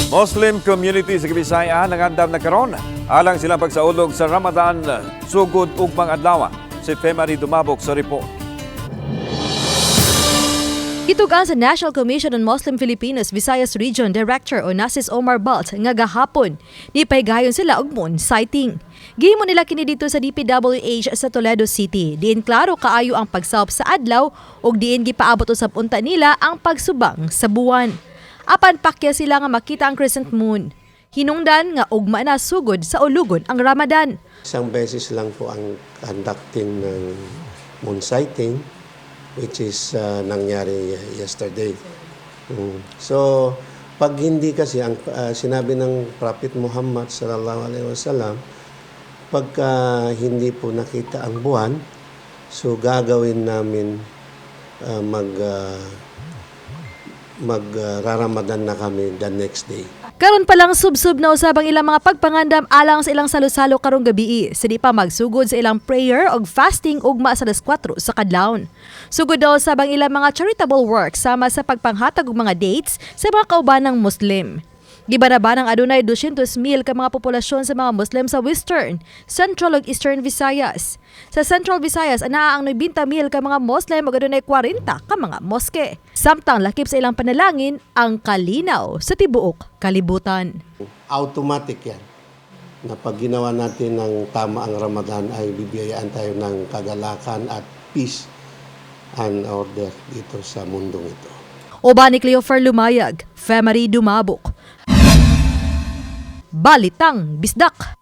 Muslim community sa Kabisaya nangandam na karon alang silang pagsaulog sa Ramadan sugod ug adlaw. Si Femari Dumabok sa report. Gitugan sa National Commission on Muslim Filipinos Visayas Region Director o Nasis Omar Balt nga gahapon ni paygayon sila og moon sighting. Gihimo nila kini dito sa DPWH sa Toledo City. Diin klaro kaayo ang pagsawop sa adlaw ug diin gipaabot usab unta nila ang pagsubang sa buwan. Apan pakya sila nga makita ang crescent moon. Hinungdan nga ugma na sugod sa ulugon ang Ramadan. Isang beses lang po ang conducting ng moon sighting, which is nangyari yesterday. So, pag hindi kasi, ang sinabi ng Prophet Muhammad sallallahu alaihi wasallam, pagka hindi po nakita ang buwan, so gagawin namin mag-Ramadan na kami the next day. Karon pa lang subsub na usab ang ilang mga pagpangandam alang sa ilang salo-salo karong gabi. Sa di pa magsugod sa ilang prayer og fasting ugma sa 4 sa kadlawon. Sugod daw sa bang ilang mga charitable work sama sa pagpanghatag og mga dates sa mga kaubanang Muslim. Gibanabanang adunay 200,000 ka mga populasyon sa mga Muslim sa Western, Central ug Eastern Visayas. Sa Central Visayas anaa ang 90,000 ka mga Muslim ug adunay 40 ka mga moske. Samtang lakip sa ilang panalangin ang kalinaw sa tibuok kalibutan. Automatic yan. Na pag ginawa natin ng tama ang Ramadan ay bibiyayaan tayo ng kagalakan at peace and order dito sa mundong ito. Oba ni Cleofer Lumayag, Femari Dumabok. Balitang Bisdak.